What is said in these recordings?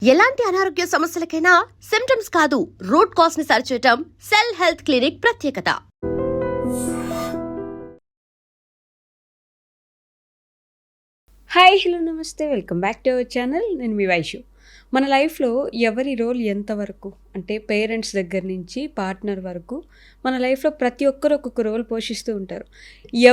ఎలాంటి అనారోగ్య సమస్యలకైనా సిమ్టమ్స్ కాదు రూట్ కాజ్ ని సరిచేయటం సెల్ హెల్త్ క్లినిక్ ప్రత్యేకత. హాయ్ హలో నమస్తే, welcome back to our channel. నేను మీ వైషు. మన లైఫ్లో ఎవరి రోల్ ఎంతవరకు అంటే పేరెంట్స్ దగ్గర నుంచి పార్ట్నర్ వరకు మన లైఫ్లో ప్రతి ఒక్కరు ఒక్కొక్క రోల్ పోషిస్తూ ఉంటారు.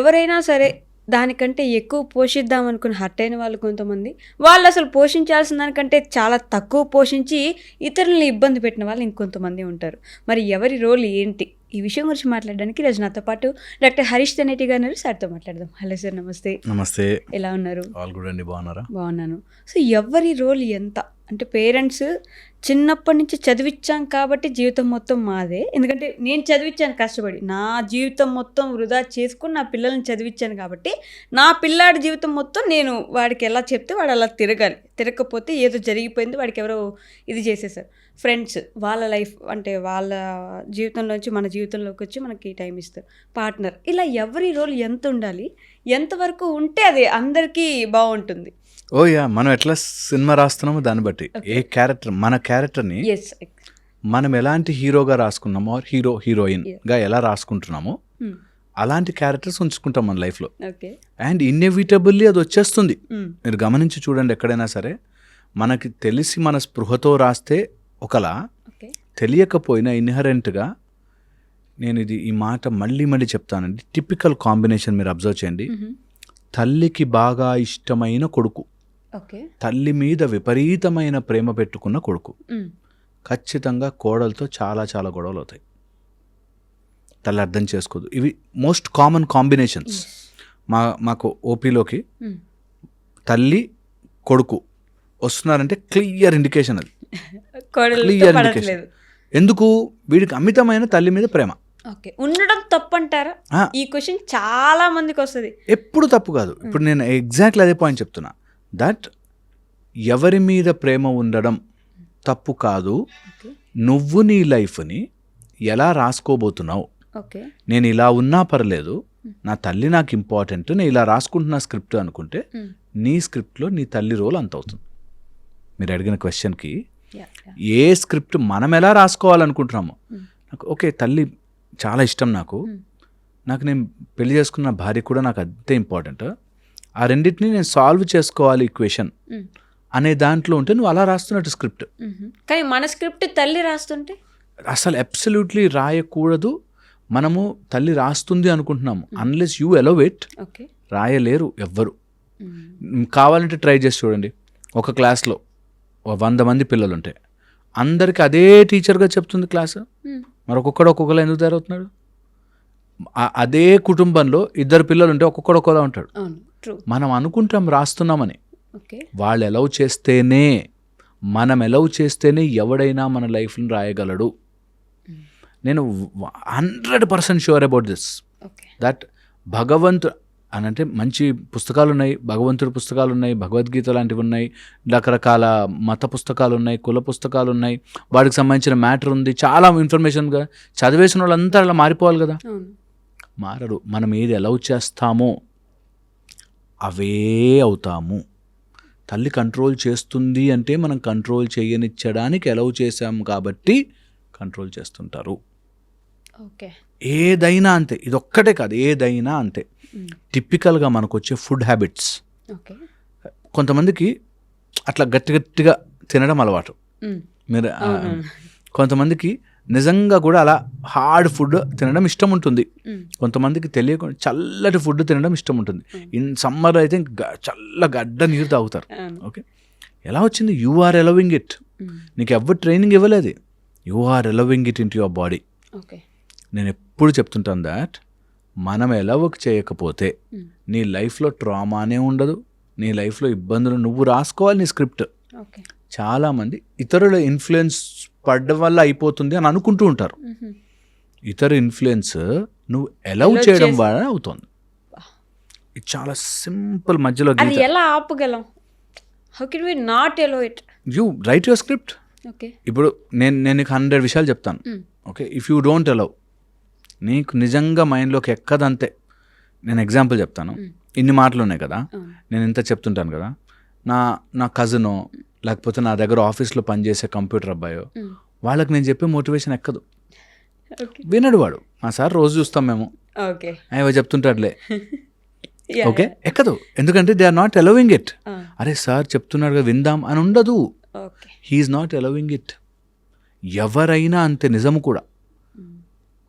ఎవరైనా సరే దానికంటే ఎక్కువ పోషిద్దాం అనుకుని హర్ట్ అయిన వాళ్ళు కొంతమంది, వాళ్ళు అసలు పోషించాల్సిన దానికంటే చాలా తక్కువ పోషించి ఇతరులని ఇబ్బంది పెట్టిన వాళ్ళు ఇంకొంతమంది ఉంటారు. మరి ఎవరి రోల్ ఏంటి, ఈ విషయం గురించి మాట్లాడడానికి ఈరోజు నాతో పాటు డాక్టర్ హరీష్ తెనేటి గారు ఉన్నారు. సార్తో మాట్లాడదాం. హలో సార్, నమస్తే. నమస్తే. ఎలా ఉన్నారు? ఆల్ గుడ్ అండి. బాగున్నారా? బాగున్నాను. సో ఎవరి రోల్ ఎంత అంటే పేరెంట్స్ చిన్నప్పటి నుంచి చదివించాం కాబట్టి జీవితం మొత్తం మాదే. ఎందుకంటే నేను చదివించాను కష్టపడి, నా జీవితం మొత్తం వృధా చేసుకుని నా పిల్లల్ని చదివించాను కాబట్టి నా పిల్లాడి జీవితం మొత్తం నేను వాడికి ఎలా చెప్తే వాడు అలా తిరగాలి. తిరగకపోతే ఏదో జరిగిపోయింది, వాడికి ఎవరో ఇది చేసేసారు. ఫ్రెండ్స్ వాళ్ళ లైఫ్ అంటే వాళ్ళ జీవితంలోంచి మన జీవితంలోకి వచ్చి మనకి టైం ఇస్తారు. పార్ట్నర్, ఇలా ఎవరి రోల్ ఎంత ఉండాలి, ఎంతవరకు ఉంటే అది అందరికీ బాగుంటుంది? ఓ యా, మనం ఎట్లా సినిమా రాస్తున్నామో దాన్ని బట్టి ఏ క్యారెక్టర్, మన క్యారెక్టర్ని మనం ఎలాంటి హీరోగా రాసుకున్నామో, హీరోయిన్గా ఎలా రాసుకుంటున్నామో అలాంటి క్యారెక్టర్స్ ఉంచుకుంటాం మన లైఫ్లో. అండ్ ఇన్ఎవిటబుల్లీ అది వచ్చేస్తుంది. మీరు గమనించి చూడండి, ఎక్కడైనా సరే మనకి తెలిసి మన స్పృహతో రాస్తే ఒకలా, తెలియకపోయినా ఇన్హరెంట్గా, నేను ఈ మాట మళ్ళీ చెప్తానండి, టిపికల్ కాంబినేషన్ మీరు అబ్జర్వ్ చేయండి. తల్లికి బాగా ఇష్టమైన కొడుకు, తల్లి మీద విపరీతమైన ప్రేమ పెట్టుకున్న కొడుకు, ఖచ్చితంగా కోడలతో చాలా చాలా గొడవలు అవుతాయి. తల్లి అర్థం చేసుకోదు. ఇవి మోస్ట్ కామన్ కాంబినేషన్స్. మాకు ఓపీలోకి తల్లి కొడుకు వస్తున్నారంటే క్లియర్ ఇండికేషన్, అది క్లియర్ ఇండికేషన్. ఎందుకు? వీడికి అమితమైన తల్లి మీద ప్రేమ. ఉండడం తప్పంటారా? ఈ క్వశ్చన్ చాలా మందికి వస్తుంది. ఎప్పుడు తప్పు కాదు. ఇప్పుడు నేను ఎగ్జాక్ట్లీ అదే పాయింట్ చెప్తున్నా. దట్ ఎవరి మీద ప్రేమ ఉండడం తప్పు కాదు. నువ్వు నీ లైఫ్ని ఎలా రాసుకోబోతున్నావు, నేను ఇలా ఉన్నా పర్లేదు, నా తల్లి నాకు ఇంపార్టెంట్, నేను ఇలా రాసుకుంటున్నా స్క్రిప్ట్ అనుకుంటే నీ స్క్రిప్ట్లో నీ తల్లి రోల్ అంత అవుతుంది. మీరు అడిగిన క్వశ్చన్కి ఏ స్క్రిప్ట్ మనం ఎలా రాసుకోవాలనుకుంటున్నామో, నాకు ఓకే తల్లి చాలా ఇష్టం, నాకు నేను పెళ్లి చేసుకున్న భార్య కూడా నాకు అంతే ఇంపార్టెంట్, ఆ రెండింటిని నేను సాల్వ్ చేసుకోవాలి ఈక్వేషన్ అనే దాంట్లో ఉంటే నువ్వు అలా రాస్తున్నట్టు స్క్రిప్ట్. కానీ మన స్క్రిప్ట్ తల్లి రాస్తుంటే అసలు అబ్సల్యూట్లీ రాయకూడదు. మనము తల్లి రాస్తుంది అనుకుంటున్నాము. అన్లెస్ యూ అలౌ ఇట్, రాయలేరు ఎవ్వరు. కావాలంటే ట్రై చేసి చూడండి. ఒక క్లాస్లో 100 మంది పిల్లలు ఉంటే అందరికి అదే టీచర్గా చెప్తుంది క్లాసు, మరి ఒక్కొక్కరు ఎందుకు తయారవుతున్నాడు? అదే కుటుంబంలో 2 పిల్లలు ఉంటే ఒక్కొక్కడు ఒక్కోలా ఉంటాడు. మనం అనుకుంటాం రాస్తున్నామని. వాళ్ళు అలౌ చేస్తేనే, మనం అలౌ చేస్తేనే ఎవడైనా మన లైఫ్ని రాయగలడు. నేను 100% షూర్ అబౌట్ దిస్. దట్ భగవంతు అని అంటే మంచి పుస్తకాలు ఉన్నాయి, భగవంతుడి పుస్తకాలు ఉన్నాయి, భగవద్గీత లాంటివి ఉన్నాయి, రకరకాల మత పుస్తకాలు ఉన్నాయి, కుల పుస్తకాలు ఉన్నాయి, వాటికి సంబంధించిన మ్యాటర్ ఉంది, చాలా ఇన్ఫర్మేషన్గా చదివేసిన వాళ్ళంతా అలా మారిపోవాలి కదా. మారరు. మనం ఏది అలౌ చేస్తామో అవే అవుతాము. తల్లి కంట్రోల్ చేస్తుంది అంటే మనం కంట్రోల్ చేయనిచ్చడానికి అలౌ చేసాము కాబట్టి కంట్రోల్ చేస్తుంటారు. ఏదైనా అంతే, ఇదొక్కటే కాదు, ఏదైనా అంతే. టిపికల్గా మనకు వచ్చే ఫుడ్ హ్యాబిట్స్, కొంతమందికి అట్లా గట్టిగా తినడం అలవాటు. మీరు కొంతమందికి నిజంగా కూడా అలా హార్డ్ ఫుడ్ తినడం ఇష్టం ఉంటుంది, కొంతమందికి తెలియకుండా చల్లటి ఫుడ్ తినడం ఇష్టం ఉంటుంది. ఇన్ సమ్మర్ అయితే చల్ల గడ్డ నీరు తాగుతారు. ఓకే, ఎలా వచ్చింది? You are allowing it. నీకు ఎవరు ట్రైనింగ్ ఇవ్వలేదు, you are allowing it into your body. నేను ఎప్పుడు చెప్తుంటాను దాట్ మనం అలౌ చేయకపోతే నీ లైఫ్లో ట్రామానే ఉండదు, నీ లైఫ్లో ఇబ్బందులు నువ్వు రాసుకోవాలి నీ స్క్రిప్ట్. చాలామంది ఇతరుల ఇన్ఫ్లుయెన్స్ పడడం వల్ల అయిపోతుంది అని అనుకుంటూ ఉంటారు. ఇతర ఇన్ఫ్లుయెన్స్ నువ్వు అలౌ చేయడం వల్ల అవుతుంది. ఇది చాలా సింపుల్. మధ్యలో ఎలా ఆపగలం? How can we not allow it? You write your script. ఇప్పుడు నేను నీకు 100 విషయాలు చెప్తాను. Okay, if you don't allow, నీకు నిజంగా మైండ్లోకి ఎక్కదంతే. నేను ఎగ్జాంపుల్ చెప్తాను. ఇన్ని మాటలు ఉన్నాయి కదా, నేను ఇంత చెప్తుంటాను కదా, నా కజినో లేకపోతే నా దగ్గర ఆఫీస్లో పనిచేసే కంప్యూటర్ అబ్బాయో, వాళ్ళకి నేను చెప్పే మోటివేషన్ ఎక్కదు. ఓకే వినడు వాడు. మా సార్ రోజు చూస్తాం మేము, ఓకే అయ్యో చెప్తుంటాడులే, ఓకే ఎక్కదు. ఎందుకంటే they are not allowing it. అరే సార్ చెప్తున్నాడు కదా విందాం అని ఉండదు. Okay he is not allowing it. ఎవరైనా అంతే, నిజము కూడా.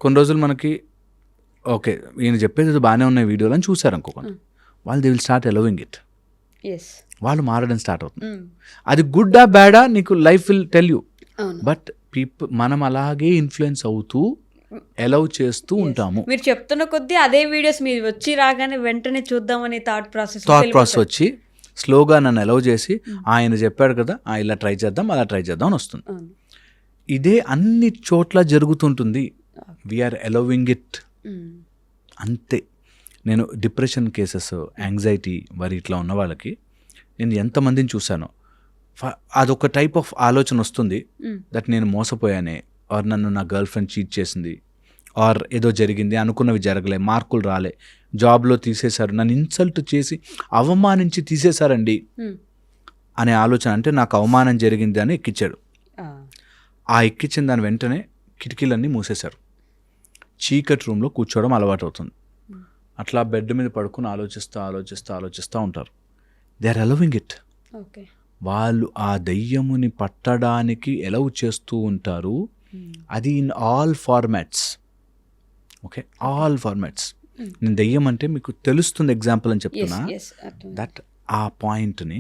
కొన్ని రోజులు మనకి ఓకే ఈయన చెప్పేది బాగానే ఉన్నాయి వీడియోలు అని చూసారు అనుకోకుండా, వాళ్ళు they will start allowing it. Yes వాళ్ళు మారడం స్టార్ట్ అవుతుంది. అది గుడ్డా బ్యాడా నీకు life will tell you. But మనం అలాగే ఇన్ఫ్లుయెన్స్ అవుతూ అలౌ చేస్తూ ఉంటాము. మీరు చెప్తున్న కొద్దీ అదే వీడియోస్ మీరు వచ్చి రాగానే వెంటనే చూద్దామని థాట్ ప్రాసెస్ వచ్చి స్లోగా నన్ను అలౌ చేసి ఆయన చెప్పాడు కదా ఇలా ట్రై చేద్దాం అలా ట్రై చేద్దాం అని వస్తుంది. ఇదే అన్ని చోట్ల జరుగుతుంటుంది. వీఆర్ అలౌవింగ్ ఇట్ అంతే. నేను డిప్రెషన్ కేసెస్, యాంగ్జైటీ, వరి ఇట్లా ఉన్న వాళ్ళకి నేను ఎంతమందిని చూశానో అదొక టైప్ ఆఫ్ ఆలోచన వస్తుంది. దట్ నేను మోసపోయానే, ఆర్ నన్ను నా గర్ల్ ఫ్రెండ్ చీట్ చేసింది, ఆర్ ఏదో జరిగింది, అనుకున్నవి జరగలే, మార్కులు రాలే, జాబ్లో తీసేశారు, నన్ను ఇన్సల్ట్ చేసి అవమానించి తీసేశారండి అనే ఆలోచన. అంటే నాకు అవమానం జరిగింది అని ఎక్కించాడు. ఆ ఎక్కించిన దాని వెంటనే కిటికీలన్నీ మూసేశారు. చీకటి రూమ్లో కూర్చోవడం అలవాటు అవుతుంది. అట్లా బెడ్ మీద పడుకుని ఆలోచిస్తూ ఉంటారు. They are allowing it. Okay వాళ్ళు ఆ దయ్యముని పట్టడానికి ఎలౌ చేస్తూ ఉంటారు. అది in all formats. Okay, all formats. నేను దయ్యం అంటే మీకు తెలుస్తుంది ఎగ్జాంపుల్ అని చెప్తున్నా. దట్ ఆ పాయింట్ని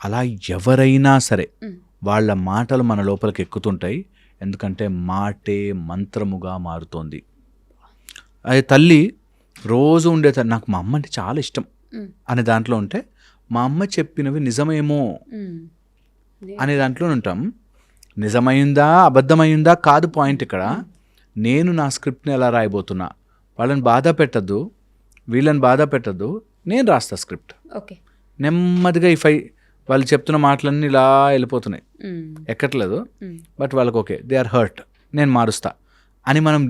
అలా ఎవరైనా సరే వాళ్ళ మాటలు మన లోపలికి ఎక్కుతుంటాయి. ఎందుకంటే మాటే మంత్రముగా మారుతోంది. అది తల్లి రోజు ఉండే నాకు మా అమ్మ అంటే చాలా ఇష్టం అనే దాంట్లో ఉంటే, మా అమ్మ చెప్పినవి నిజమేమో అనే దాంట్లో ఉంటాం. నిజమైందా అబద్ధమైందా కాదు పాయింట్ ఇక్కడ. నేను నా స్క్రిప్ట్ని ఎలా రాయబోతున్నా, వాళ్ళని బాధ పెట్టద్దు, వీళ్ళని బాధ పెట్టద్దు, నేను రాస్తా స్క్రిప్ట్. ఓకే నెమ్మదిగా వాళ్ళు చెప్తున్న మాటలన్నీ ఇలా వెళ్ళిపోతున్నాయి, ఎక్కట్లేదు. బట్ వాళ్ళకి ఓకే దే ఆర్ హర్ట్, నేను మారుస్తా అని మనం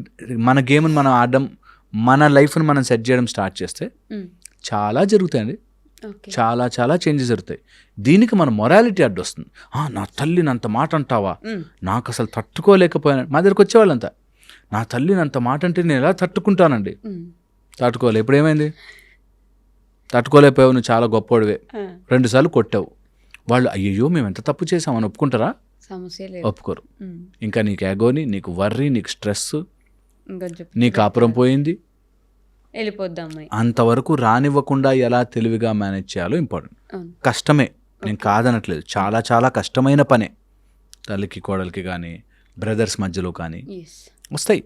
మన గేమ్ని మనం ఆడడం, మన లైఫ్ని మనం సెట్ చేయడం స్టార్ట్ చేస్తే చాలా జరుగుతాయండి. చాలా చాలా చేంజెస్ జరుగుతాయి. దీనికి మన మొరాలిటీ అడ్డు వస్తుంది. నా తల్లిని అంత మాట అంటావా, నాకు అసలు తట్టుకోలేకపోయాను. మా దగ్గరకు వచ్చేవాళ్ళంతా నా తల్లిని అంత మాట అంటే నేను ఎలా తట్టుకుంటానండి, తట్టుకోలే. ఇప్పుడు ఏమైంది, తట్టుకోలేకపోయావు, నువ్వు చాలా గొప్పోడివే, 2 సార్లు కొట్టావు. వాళ్ళు అయ్యో మేము ఎంత తప్పు చేసామని ఒప్పుకుంటారా? ఒప్పుకోరు. ఇంకా నీకు ఎగోని, నీకు వర్రీ, నీకు స్ట్రెస్, నీ కాపురం పోయింది, వెళ్ళిపోద్దాం. అంతవరకు రానివ్వకుండా ఎలా తెలివిగా మేనేజ్ చేయాలో ఇంపార్టెంట్. కష్టమే, నేను కాదనట్లేదు, చాలా చాలా కష్టమైన పనే. తల్లికి కోడలికి కానీ బ్రదర్స్ మధ్యలో కానీ వస్తాయి,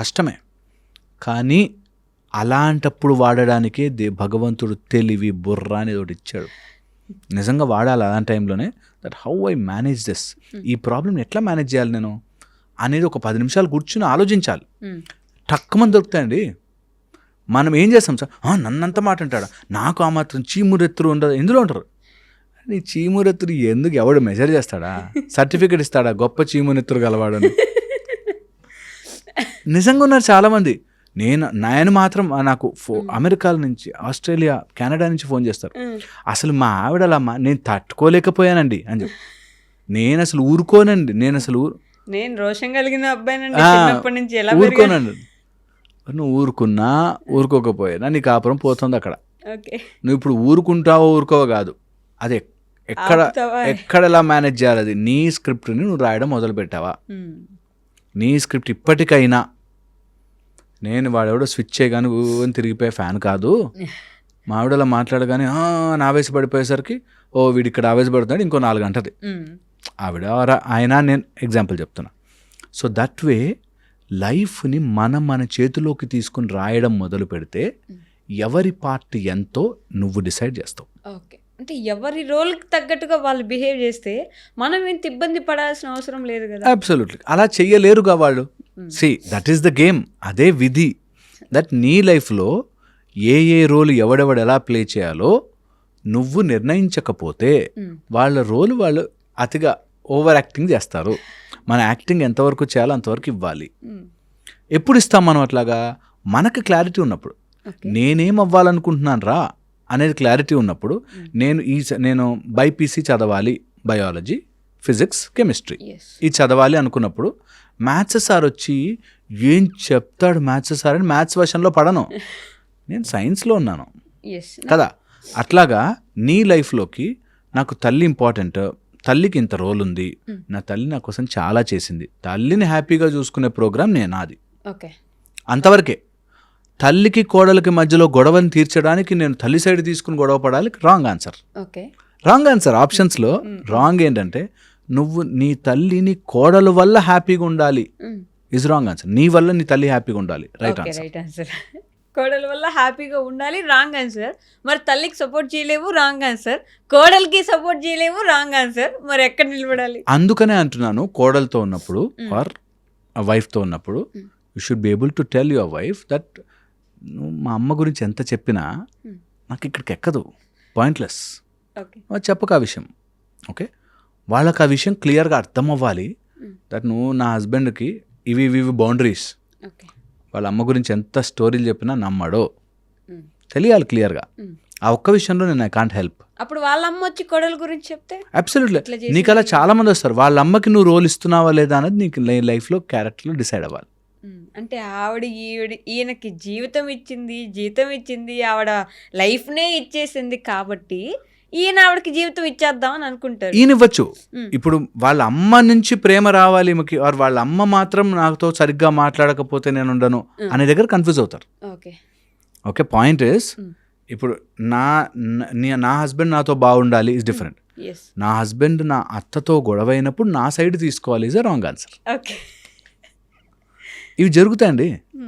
కష్టమే. కానీ అలాంటప్పుడు వాడడానికే భగవంతుడు తెలివి బుర్ర అనేది ఒకటి ఇచ్చాడు. నిజంగా వాడాలి అలాంటి టైంలోనే. That how I manage this, ఈ ప్రాబ్లమ్ ఎట్లా మేనేజ్ చేయాలి నేను అనేది ఒక 10 నిమిషాలు కూర్చుని ఆలోచించాలి. టక్కుమని దొరుకుతాయండి. మనం ఏం చేస్తాం సార్, నన్నంత మాట అంటాడా, నాకు ఆ మాత్రం చీమురెత్తురు ఉండదు. ఎందులో ఉంటారు నీ చీమురెత్తురు? ఎందుకు ఎవడు మెజర్ చేస్తాడా, సర్టిఫికెట్ ఇస్తాడా గొప్ప చీమురెత్తురు గలవాడు అని? నిజంగా ఉన్నారు చాలామంది. నేను మాత్రం నాకు అమెరికా నుంచి, ఆస్ట్రేలియా, కెనడా నుంచి ఫోన్ చేస్తారు. అసలు మా ఆవిడలమ్మ నేను తట్టుకోలేకపోయానండి అని చెప్పి. నేను అసలు ఊరుకోనండి, నేను రోషం కలిగిన అబ్బాయినండి, ఊరుకోనండి. నువ్వు ఊరుకున్నా ఊరుకోకపోయినా నీ కాపురం పోతుంది అక్కడ. నువ్వు ఇప్పుడు ఊరుకుంటావో ఊరుకోవో కాదు, అది ఎక్కడ ఎలా మేనేజ్ చేయాలి, అది నీ స్క్రిప్ట్ని నువ్వు రాయడం మొదలు పెట్టావా, నీ స్క్రిప్ట్ ఇప్పటికైనా. నేను వాడెవడో స్విచ్ చేయగానే అని తిరిగిపోయే ఫ్యాన్ కాదు. మా ఆవిడలా మాట్లాడగానే నా ఆవేశపడిపోయేసరికి వీడు ఇక్కడ ఆవేశపడుతున్నాడు, ఇంకో 4 గంటది ఆవిడ ఆయన, నేను ఎగ్జాంపుల్ చెప్తున్నా. సో దట్ వే లైఫ్ని మన చేతిలోకి తీసుకుని రాయడం మొదలు పెడితే ఎవరి పార్ట్ ఎంతో నువ్వు డిసైడ్ చేస్తావు. ఓకే, అంటే ఎవరి రోల్కి తగ్గట్టుగా వాళ్ళు బిహేవ్ చేస్తే మనం ఎంత ఇబ్బంది పడాల్సిన అవసరం లేదు కదా. అబ్సల్యూట్లీ, అలా చెయ్యలేరుగా వాళ్ళు. See that is the game, అదే విధి. దట్ నీ లైఫ్లో ఏ రోల్ ఎవడెవడు ఎలా ప్లే చేయాలో నువ్వు నిర్ణయించకపోతే వాళ్ళ రోల్ వాళ్ళు అతిగా ఓవర్ యాక్టింగ్ చేస్తారు. మన యాక్టింగ్ ఎంతవరకు చేయాలో అంతవరకు ఇవ్వాలి. ఎప్పుడు ఇస్తాం మనం అట్లాగా? మనకు క్లారిటీ ఉన్నప్పుడు, నేనేం అవ్వాలనుకుంటున్నాను రా అనేది క్లారిటీ ఉన్నప్పుడు. నేను బైపీసీ చదవాలి, బయాలజీ, ఫిజిక్స్, కెమిస్ట్రీ ఎస్ ఇది చదవాలి అనుకున్నప్పుడు మ్యాథ్స్ సార్ వచ్చి ఏం చెప్తాడు మ్యాథ్స్ సార్ అని మ్యాథ్స్ వర్షన్లో పడను, నేను సైన్స్లో ఉన్నాను ఎస్ కదా. అట్లాగా నీ లైఫ్లోకి నాకు తల్లి ఇంపార్టెంట్, తల్లికి ఇంత రోల్ ఉంది, నా తల్లి నా కోసం చాలా చేసింది, తల్లిని హ్యాపీగా చూసుకునే ప్రోగ్రామ్ నాది, ఓకే అంతవరకే. తల్లికి కోడలికి మధ్యలో గొడవని తీర్చడానికి నేను తల్లి సైడ్ తీసుకుని గొడవ పడాలి, wrong answer. Okay wrong answer. ఆప్షన్స్లో రాంగ్ ఏంటంటే నువ్వు నీ తల్లి నీ కోడల వల్ల హ్యాపీగా ఉండాలి ఇస్ రాంగ్ ఆన్సర్. నీ వల్ల నీ తల్లి హ్యాపీగా ఉండాలి right okay answer. Right answer. కోడల వల్ల హ్యాపీగా ఉండాలి రాంగ్ ఆన్సర్. మరి తల్లికి సపోర్ట్ చేయలేవు రాంగ్ ఆన్సర్, కోడలికి సపోర్ట్ చేయలేవు రాంగ్ ఆన్సర్. మరి ఎక్కడ నిలబడాలి? అందుకనే అంటున్నాను కోడలతో ఉన్నప్పుడు ఆర్ వైఫ్తో ఉన్నప్పుడు you should be able to tell your wife that నువ్వు మా అమ్మ గురించి ఎంత చెప్పినా నాకు ఇక్కడికి ఎక్కదు, పాయింట్లెస్, ఓకే చెప్పక ఆ విషయం. ఓకే, వాళ్ళకి ఆ విషయం క్లియర్గా అర్థం అవ్వాలి దట్ నువ్వు నా హస్బెండ్కి ఇవి ఇవి బౌండరీస్. ఓకే వాళ్ళ అమ్మ గురించి ఎంత స్టోరీలు చెప్పినా నమ్మడో తెలియాలి క్లియర్గా. ఆ ఒక్క విషయంలో నేను ఐ కాంట్ హెల్ప్. అప్పుడు వాళ్ళ అమ్మ వచ్చి కోడల గురించి చెప్తే అబ్సల్యూట్లీ ఇట్లా చేసింది. నీకు అలా చాలా మంది వస్తారు, వాళ్ళ అమ్మకి నువ్వు రోల్ ఇస్తున్నావా లేదా అనేది నీకు లైఫ్లో క్యారెక్టర్లో డిసైడ్ అవ్వాలి. అంటే ఆవిడ ఈయనకి జీవితం ఇచ్చింది, జీతం ఇచ్చింది, ఆవిడ లైఫ్నే ఇచ్చేసింది కాబట్టి ఈయన ఆవిడకి జీవితం ఇచ్చేద్దాం అని అనుకుంటారు. ఈయన ఇవ్వచ్చు. ఇప్పుడు వాళ్ళ అమ్మ నుంచి ప్రేమ రావాలి ఈమెకి, ఆర్ వాళ్ళ అమ్మ మాత్రం నాతో సరిగ్గా మాట్లాడకపోతే నేను ఉండను అనే దగ్గర కన్ఫ్యూజ్ అవుతారు. ఓకే ఓకే, పాయింట్ ఇస్ ఇప్పుడు నా హస్బెండ్ నాతో బాగుండాలి ఇస్ డిఫరెంట్. ఎస్ నా హస్బెండ్ నా అత్తతో గొడవ అయినప్పుడు నా సైడ్ తీసుకోవాలి is a wrong answer. Okay ఇవి జరుగుతాయండి,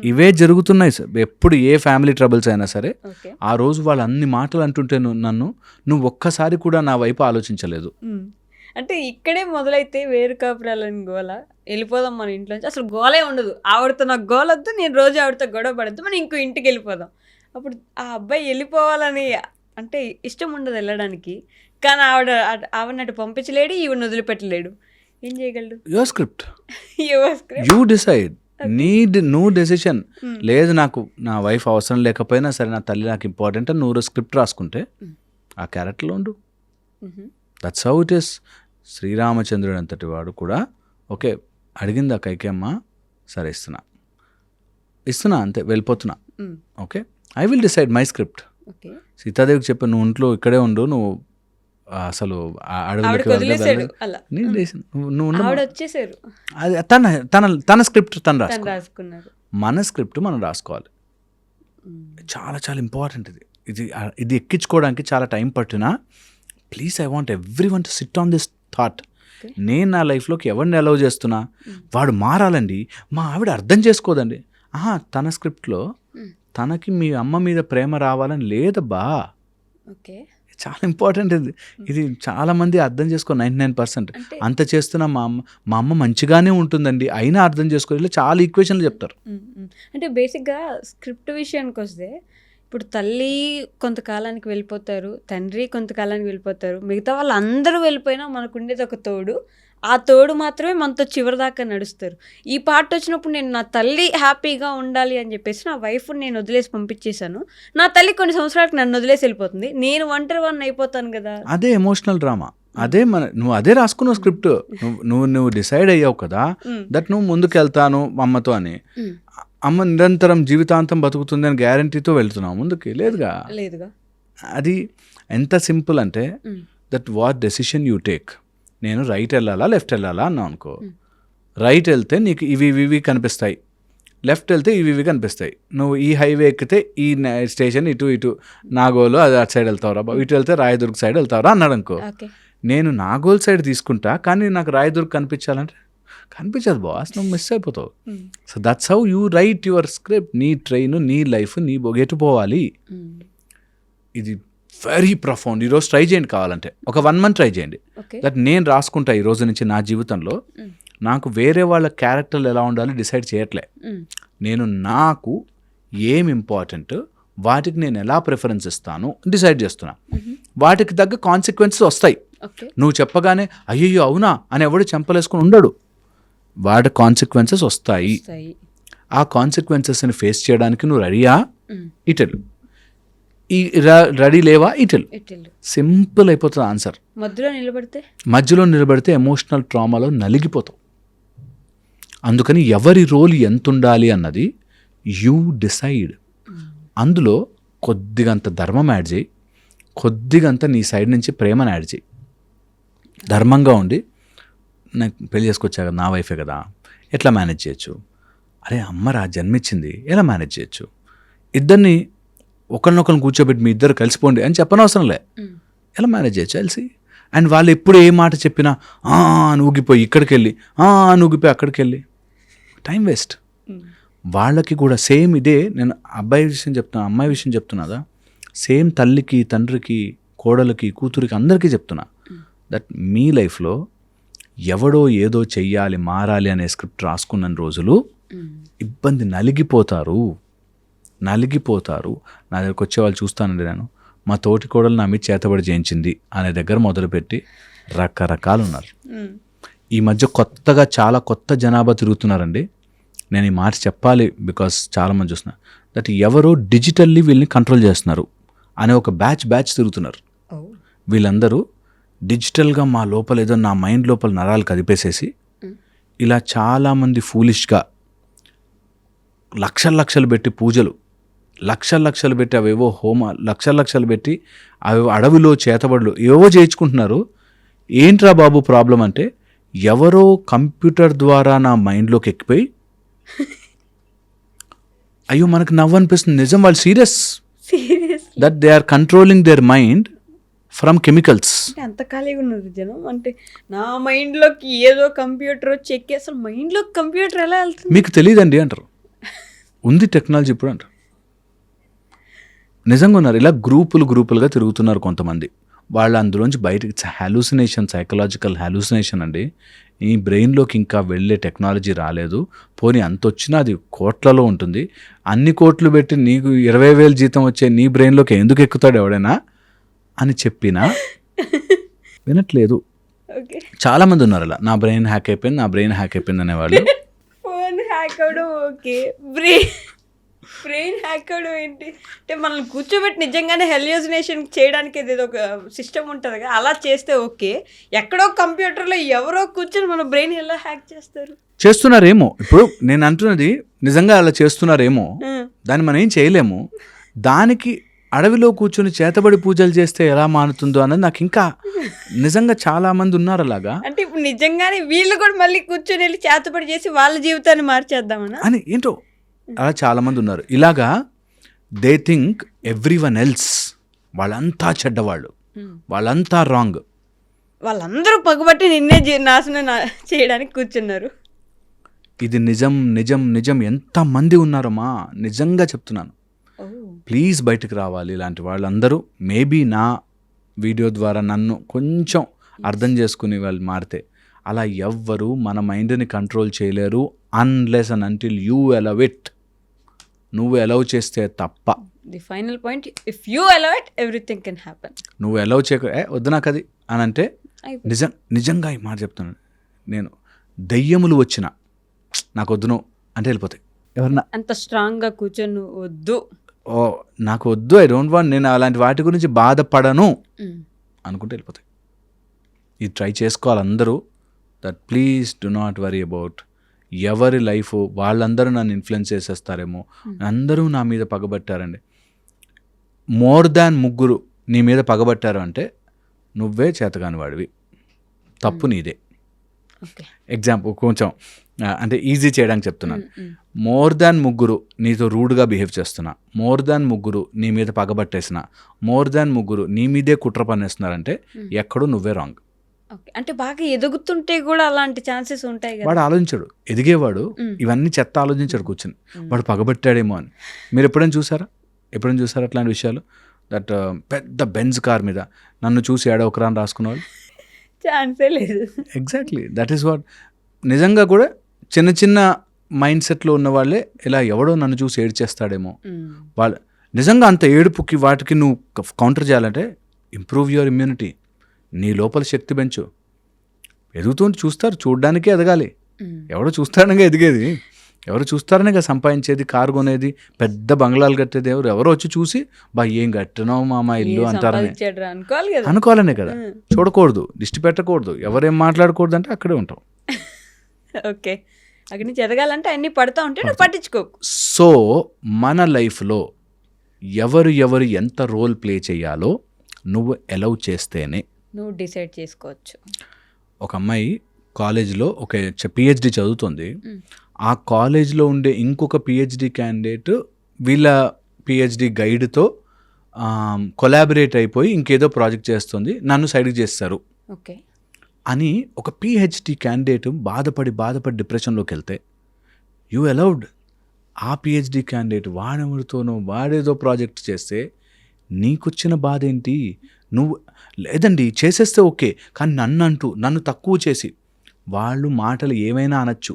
ఇవే జరుగుతున్నాయి సార్. ఎప్పుడు ఏ ఫ్యామిలీ ట్రబుల్స్ అయినా సరే ఓకే ఆ రోజు వాళ్ళు అన్ని మాటలు అంటుంటే నువ్వు ఒక్కసారి కూడా నా వైపు ఆలోచించలేదు. అంటే ఇక్కడే మొదలైతే వేరు కాపురాలని గోల, వెళ్ళిపోదాం మన ఇంట్లోంచి, అసలు గోలే ఉండదు. ఆవిడతో నాకు గోలొద్దు, నేను రోజు ఆవిడతో గొడవ పడద్దు, మనం ఇంకో ఇంటికి వెళ్ళిపోదాం. అప్పుడు ఆ అబ్బాయి వెళ్ళిపోవాలని అంటే ఇష్టం ఉండదు వెళ్ళడానికి, కానీ ఆవిడని అటు పంపించలేడు, ఈవిడని వదిలిపెట్టలేడు. ఏం చేయగలడు? Your script, your script. You decide, నువ్వు డెసిషన్. లేదు నాకు నా వైఫ్ అవసరం లేకపోయినా సరే నా తల్లి నాకు ఇంపార్టెంట్ అని నువ్వు స్క్రిప్ట్ రాసుకుంటే ఆ క్యారెక్టర్లో ఉండు. That's how it is. శ్రీరామచంద్రుడు అంతటి వాడు కూడా ఓకే అడిగింది ఆ కైకేమ్మ, సరే ఇస్తున్నా అంతే, వెళ్ళిపోతున్నా. Okay, I will decide my script. Okay సీతాదేవికి చెప్పాను నువ్వు ఇంట్లో ఇక్కడే ఉండు, నువ్వు అసలు ఆవిడకి వదిలేసాడు అలా. ఆవిడ వచ్చేసారు, అది తన స్క్రిప్ట్ తను రాసుకున్నారు. మన స్క్రిప్ట్ మనం రాసుకోవాలి. చాలా చాలా ఇంపార్టెంట్ ఇది ఎక్కించుకోవడానికి చాలా టైం పట్టినా please I want every one to SIT on this thought. నేను నా లైఫ్లోకి ఎవరిని అలౌ చేస్తున్నా వాడు మారాలండి, మా ఆవిడ అర్థం చేసుకోదండి. తన స్క్రిప్ట్లో తనకి మీ అమ్మ మీద ప్రేమ రావాలని లేదబ్బా. ఓకే, చాలా ఇంపార్టెంట్ ఇది చాలా మంది అర్థం చేసుకో. 99% అంత చేస్తున్నా మా అమ్మ మంచిగానే ఉంటుందండి అయినా అర్థం చేసుకో, ఇలా చాలా ఈక్వేషన్లు చెప్తారు. అంటే బేసిక్గా స్క్రిప్ట్ విషయానికి వస్తే ఇప్పుడు తల్లి కొంతకాలానికి వెళ్ళిపోతారు, తండ్రి కొంతకాలానికి వెళ్ళిపోతారు, మిగతా వాళ్ళు అందరూ వెళ్ళిపోయినా మనకు ఉండేది ఒక తోడు. ఆ తోడు మాత్రమే మనతో చివరి దాకా నడుస్తారు. ఈ పార్ట్ వచ్చినప్పుడు నేను నా తల్లి హ్యాపీగా ఉండాలి అని చెప్పేసి నా వైఫ్ని నేను వదిలేసి పంపించేశాను. నా తల్లి కొన్ని సంవత్సరాలకు నన్ను వదిలేసి వెళ్ళిపోతుంది, నేను ఒంటరి అయిపోతాను కదా. అదే ఎమోషనల్ డ్రామా, అదే నువ్వు అదే రాసుకున్నావు స్క్రిప్ట్. నువ్వు డిసైడ్ అయ్యావు కదా దట్ నువ్వు ముందుకు వెళ్తాను అమ్మతో అని. అమ్మ నిరంతరం జీవితాంతం బతుకుతుంది అని గ్యారంటీతో వెళ్తున్నావు ముందుకి? లేదుగా. అది ఎంత సింపుల్ అంటే that what decision you take. నేను రైట్ వెళ్ళాలా లెఫ్ట్ వెళ్ళాలా అన్నావు అనుకో, రైట్ వెళ్తే నీకు ఇవి కనిపిస్తాయి, లెఫ్ట్ వెళ్తే ఇవి కనిపిస్తాయి. నువ్వు ఈ హైవే ఎక్కితే ఈ స్టేషన్ ఇటు నాగోలు అది అటు సైడ్ వెళ్తావురా, ఇటు వెళ్తే రాయదుర్గ్ సైడ్ వెళ్తావురా అన్నాడు అనుకో. నేను నాగోల్ సైడ్ తీసుకుంటా కానీ నాకు రాయదుర్గ్ కనిపించాలంటే కనిపించదు బాస్, నువ్వు మిస్ అయిపోతావు. So that's how you right your script. నీ ట్రైన్, నీ లైఫ్, నీ ఎటు పోవాలి. ఇది వెరీ ప్రొఫౌండ్. ఈరోజు ట్రై చేయండి, కావాలంటే ఒక 1 month ట్రై చేయండి. దట్ నేను రాసుకుంటా ఈ రోజు నుంచి నా జీవితంలో నాకు వేరే వాళ్ళ క్యారెక్టర్లు ఎలా ఉండాలి డిసైడ్ చేయట్లే. నేను నాకు ఏం ఇంపార్టెంట్ వాటికి నేను ఎలా ప్రిఫరెన్స్ ఇస్తాను డిసైడ్ చేస్తున్నా. వాటికి తగ్గ కాన్సిక్వెన్సెస్ వస్తాయి. నువ్వు చెప్పగానే అయ్యయ్యో అవునా అని ఎవడు చెంపలేసుకుని ఉండడు. వాటి కాన్సిక్వెన్సెస్ వస్తాయి. ఆ కాన్సిక్వెన్సెస్ని ఫేస్ చేయడానికి నువ్వు రెడీయా? ఇటెలు ఈ రెడీ లేవా ఇటెల్. ఇటెళ్ళు సింపుల్ అయిపోతుంది ఆన్సర్. మధ్యలో నిలబడితే ఎమోషనల్ ట్రామాలో నలిగిపోతావు. అందుకని ఎవరి రోల్ ఎంత ఉండాలి అన్నది యూ డిసైడ్. అందులో కొద్దిగంత ధర్మం యాడ్ చేయి, కొద్దిగంత నీ సైడ్ నుంచి ప్రేమను యాడ్ చేయి. ధర్మంగా ఉండి నాకు పెళ్లి చేసుకొచ్చా కదా, నా వైఫే కదా, ఎట్లా మేనేజ్ చేయొచ్చు, అరే అమ్మరా జన్మించింది ఎలా మేనేజ్ చేయొచ్చు, ఇద్దరిని ఒకరినొకరిని కూర్చోబెట్టి మీ ఇద్దరు కలిసిపోండి అని చెప్పనవసరం లే, ఎలా మేనేజ్ చేయొచ్చు తెలిసి. అండ్ వాళ్ళు ఎప్పుడు ఏ మాట చెప్పినా అని ఊగిపోయి ఇక్కడికి వెళ్ళి అని ఊగిపోయి అక్కడికి వెళ్ళి టైం వేస్ట్. వాళ్ళకి కూడా సేమ్ ఇదే, నేను అబ్బాయి విషయం చెప్తున్నా, అమ్మాయి విషయం చెప్తున్నదా, సేమ్ తల్లికి తండ్రికి కోడలికి కూతురికి అందరికీ చెప్తున్నా దట్ మీ లైఫ్లో ఎవడో ఏదో చెయ్యాలి మారాలి అనే స్క్రిప్ట్ రాసుకున్న రోజులు ఇబ్బంది నలిగిపోతారు. నా దగ్గరకు వచ్చే వాళ్ళు చూస్తానండి, నేను మా తోటి కోడలు నా మీద చేతబడి చేయించింది అనే దగ్గర మొదలుపెట్టి రకరకాలు ఉన్నారు. ఈ మధ్య కొత్తగా చాలా కొత్త జనాభా తిరుగుతున్నారండి. నేను ఈ మాట చెప్పాలి బికాస్ చాలామంది చూస్తున్నా దట్ ఎవరో డిజిటల్లీ వీళ్ళని కంట్రోల్ చేస్తున్నారు అనే ఒక బ్యాచ్ తిరుగుతున్నారు. వీళ్ళందరూ డిజిటల్గా మా లోపల ఏదో నా మైండ్ లోపల నరాలు కదిపేసేసి ఇలా చాలామంది ఫూలిష్గా లక్షలు పెట్టి పూజలు, లక్షలు పెట్టి అవేవో లక్షలు పెట్టి అవేవో అడవిలో చేతబడులు ఏవో చేయించుకుంటున్నారు. ఏంట్రా బాబు ప్రాబ్లం అంటే ఎవరో కంప్యూటర్ ద్వారా నా మైండ్లోకి ఎక్కిపోయి అయ్యో మనకు నవ్వు అనిపిస్తుంది. నిజం, వాళ్ళు serious that they are controlling their mind from chemicals. అంత ఖాళీగా ఉన్నారు జనం. అంటే నా మైండ్లోకి ఏదో కంప్యూటర్ వచ్చి ఎక్కి అసలు మైండ్లోకి కంప్యూటర్ ఎలా వెళ్తుంది మీకు తెలియదండి అంటారు. ఉంది టెక్నాలజీ ఇప్పుడు అంటారు. నిజంగా ఉన్నారు. ఇలా గ్రూపులుగా తిరుగుతున్నారు కొంతమంది. వాళ్ళు అందులోంచి బయటకి హాలూసినేషన్, సైకలాజికల్ హాలూసినేషన్ అండి. ఈ బ్రెయిన్లోకి ఇంకా వెళ్ళే టెక్నాలజీ రాలేదు. పోనీ అంత వచ్చినా అది కోట్లలో ఉంటుంది. అన్ని కోట్లు పెట్టి నీకు 20,000 జీతం వచ్చే నీ బ్రెయిన్లోకి ఎందుకు ఎక్కుతాడు ఎవడైనా అని చెప్పినా వినట్లేదు. చాలామంది ఉన్నారు అలా, నా బ్రెయిన్ హ్యాక్ అయిపోయింది అనేవాళ్ళు. ఫోన్ హ్యాక్ అవడం ఓకే, బ్రెయిన్ హ్యాక్ అవడం ఏంటి అంటే మనల్ని కూర్చోబెట్టి నిజంగానే హెల్యూసినేషన్ చేయడానికి ఏదో ఒక సిస్టమ్ ఉంటుంది కదా, అలా చేస్తే ఓకే. ఎక్కడో కంప్యూటర్లో ఎవరో కూర్చొని మన బ్రెయిన్ ఎలా హ్యాక్ చేస్తున్నారేమో. ఇప్పుడు నేను అంటున్నది నిజంగా అలా చేస్తున్నారేమో, దాన్ని మనం ఏం చేయలేము. దానికి అడవిలో కూర్చొని చేతబడి పూజలు చేస్తే ఎలా మానుతుందో అన్నది నాకు ఇంకా నిజంగా చాలా మంది ఉన్నారు అలాగా. అంటే ఇప్పుడు నిజంగానే వీళ్ళు కూడా మళ్ళీ కూర్చొని వెళ్ళి చేతబడి చేసి వాళ్ళ జీవితాన్ని మార్చేద్దామని అని ఏంటో అలా చాలా మంది ఉన్నారు. ఇలాగా దే థింక్ ఎవ్రీవన్ ఎల్స్, వాళ్ళంతా చెడ్డవాళ్ళు, వాళ్ళంతా రాంగ్, వాళ్ళందరూ పగబట్టి నిన్నే నాశనం చేయడానికి కూర్చున్నారు. ఇది నిజం ఎంతమంది ఉన్నారమ్మా, నిజంగా చెప్తున్నాను. ప్లీజ్ బయటకు రావాలి ఇలాంటి వాళ్ళందరూ. మేబీ నా వీడియో ద్వారా నన్ను కొంచెం అర్థం చేసుకుని వాళ్ళు మారితే. అలా ఎవ్వరు మన మైండ్ని కంట్రోల్ చేయలేరు unless and until you allow it. నువ్వు అలౌ చేస్తే తప్ప. The final point, if you allow it everything can happen. నువ్వు అలౌ చేయక వద్దు నాకు అది అని అంటే నిజంగా ఈ మాట చెప్తున్నాను నేను, దెయ్యములు వచ్చిన నాకు వద్దును అంటే వెళ్ళిపోతాయి. ఎవరన్నా అంత స్ట్రాంగ్గా కూర్చొని వద్దు, నాకు వద్దు, ఐ డోంట్ వాంట్, నేను అలాంటి వాటి గురించి బాధపడను అనుకుంటే వెళ్ళిపోతాయి. ఇది ట్రై చేసుకోవాలి అందరూ. That please do not worry about ఎవరి లైఫ్. వాళ్ళందరూ నన్ను ఇన్ఫ్లుయెన్స్ చేసేస్తారేమో, అందరూ నా మీద పగబట్టారండి. మోర్ దాన్ 3 నీ మీద పగబట్టారు అంటే నువ్వే చేతగాని వాడివి, తప్పు నీదే. ఎగ్జాంపుల్ కొంచెం అంటే ఈజీ చేయడానికి చెప్తున్నాను. మోర్ దాన్ 3 నీతో రూడ్గా బిహేవ్ చేస్తున్నా, మోర్ దాన్ 3 నీ మీద పగబట్టేసిన, మోర్ దాన్ 3 నీ మీదే కుట్ర పన్నేస్తున్నారంటే ఎక్కడో నువ్వే రాంగ్. అంటే బాగా ఎదుగుతుంటే కూడా అలాంటి ఛాన్సెస్ ఉంటాయి కదా. వాడు ఆలోచించాడు, ఎదిగేవాడు ఇవన్నీ చెత్త ఆలోచించాడు కూర్చొని, వాడు పగబట్టాడేమో అని. మీరు ఎప్పుడైనా చూసారా అట్లాంటి విషయాలు? దట్ పెద్ద బెంజ్ కార్ మీద నన్ను చూసి ఏడవకరా అని రాసుకునేవాళ్ళు ఛాన్సే లేదు. Exactly that is what. నిజంగా కూడా చిన్న మైండ్ సెట్లో ఉన్న వాళ్ళే ఇలా ఎవడో నన్ను చూసి ఏడ్చేస్తాడేమో, వాళ్ళు నిజంగా అంత ఏడుపుకి వాటికి నువ్వు కౌంటర్ చేయాలంటే ఇంప్రూవ్ యువర్ ఇమ్యూనిటీ. నీ లోపల శక్తి పెంచు. ఎదుగుతూ చూస్తారు, చూడ్డానికే ఎదగాలి. ఎవడో చూస్తాడనగా ఎదిగేది. ఎవరు చూస్తారనే కదా సంపాదించేది, కారు కొనేది, పెద్ద బంగ్లాలు కట్టేది ఎవరో వచ్చి చూసి ఏం కట్టినావు మామ ఇల్లు అంటారని అనుకోవాలి కదా, అనుకోవాలనే కదా. చూడకూడదు, దిష్టి పెట్టకూడదు, ఎవరేం మాట్లాడకూడదు అంటే అక్కడే ఉంటాం. ఓకే, అక్కడి నుంచి ఎదగాలంటే అన్ని పడుతూ ఉంటే నువ్వు పట్టించుకోకు. సో మన లైఫ్లో ఎవరు ఎంత రోల్ ప్లే చేయాలో నువ్వు అలౌ చేస్తేనే నువ్వు డిసైడ్ చేసుకోవచ్చు. ఒక అమ్మాయి కాలేజ్లో ఒక పిహెచ్డి చదువుతుంది. ఆ కాలేజ్లో ఉండే ఇంకొక పిహెచ్డి క్యాండిడేట్ వీళ్ళ పిహెచ్డి గైడ్తో కొలాబరేట్ అయిపోయి ఇంకేదో ప్రాజెక్ట్ చేస్తుంది, నన్ను సైడ్కి చేస్తారు ఓకే అని ఒక పిహెచ్డి క్యాండిడేట్ బాధపడి డిప్రెషన్లోకి వెళ్తే యూ అలౌడ్ ఆ పిహెచ్డి క్యాండిడేట్ వాడేదో ప్రాజెక్ట్ చేస్తే నీకొచ్చిన బాధ ఏంటి? నువ్వు లేదండి చేసేస్తే ఓకే, కానీ నన్ను తక్కువ చేసి వాళ్ళు మాటలు ఏమైనా అనొచ్చు,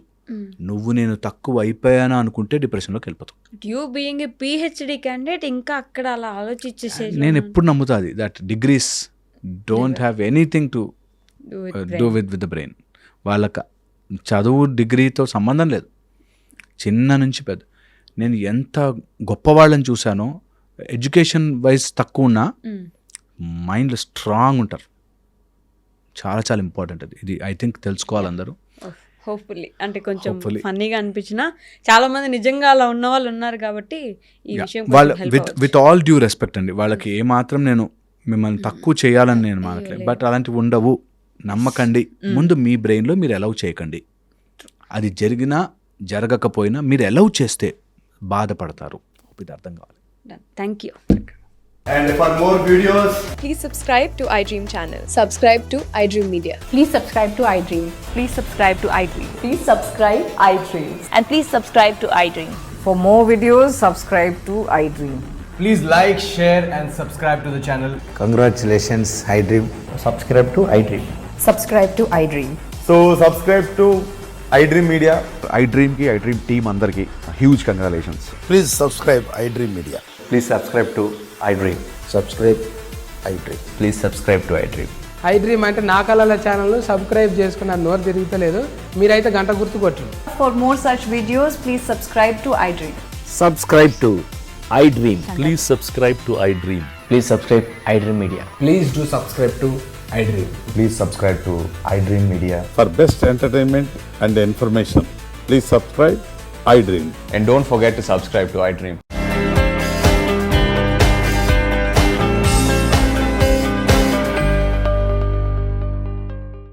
నువ్వు నేను తక్కువ అయిపోయాను అనుకుంటే డిప్రెషన్లోకి వెళ్ళిపోతావు. You being a PhD candidate ఇంకా అక్కడ అలా ఆలోచించేసే నేను ఎప్పుడు నమ్ముతాది that degrees don't have anything to do with the brain. వాళ్ళకి చదువు డిగ్రీతో సంబంధం లేదు, చిన్న నుంచి పెద్ద. నేను ఎంత గొప్పవాళ్ళని చూశానో ఎడ్యుకేషన్ వైజ్ తక్కువ ఉన్నా మైండ్లో స్ట్రాంగ్ ఉంటారు. చాలా చాలా ఇంపార్టెంట్ అది. ఇది ఐ థింక్ తెలుసుకోవాలి అందరూ. హోప్ఫుల్లీ అంటే కొంచెం ఫన్నీగా అనిపించినా చాలా మంది నిజంగా అలా ఉన్న వాళ్ళు ఉన్నారు కాబట్టి ఈ విషయం వాళ్ళు విత్ ఆల్ డ్యూ రెస్పెక్ట్ అండి, వాళ్ళకి ఏమాత్రం నేను మిమ్మల్ని తక్కువ చేయాలని నేను మానట్లేదు, బట్ అలాంటివి ఉండవు, నమ్మకండి. ముందు మీ బ్రెయిన్లో మీరు అలౌ చేయకండి. అది జరిగినా జరగకపోయినా మీరు అలౌ చేస్తే బాధపడతారు. ఇది అర్థం కావాలి. Thank you. And for more videos, Please subscribe to iDream channel. Subscribe to iDream Media. Please subscribe to iDream. Please subscribe to iDream. Please subscribe iDream. And please subscribe to iDream. For more videos, subscribe to iDream. please like, share and subscribe to the channel. Congratulations, iDream. Subscribe to iDream. Subscribe to iDream. So subscribe to iDream Media. iDream ki iDream team andarki huge congratulations. Please subscribe iDream Media. Please subscribe to iDream. Subscribe iDream. Please subscribe to iDream. iDream అంటే నా కళల channel subscribe చేసుకున్న నోరు తిరుగుతలేదు, మీరైతే గంట గుర్తు కొట్టండి. For more such videos, please subscribe to iDream. Subscribe to iDream. Please subscribe to iDream. Please subscribe iDream Media. Please do subscribe to iDream. Please subscribe to iDream Media. For best entertainment and information, please subscribe iDream. And don't forget to subscribe to iDream.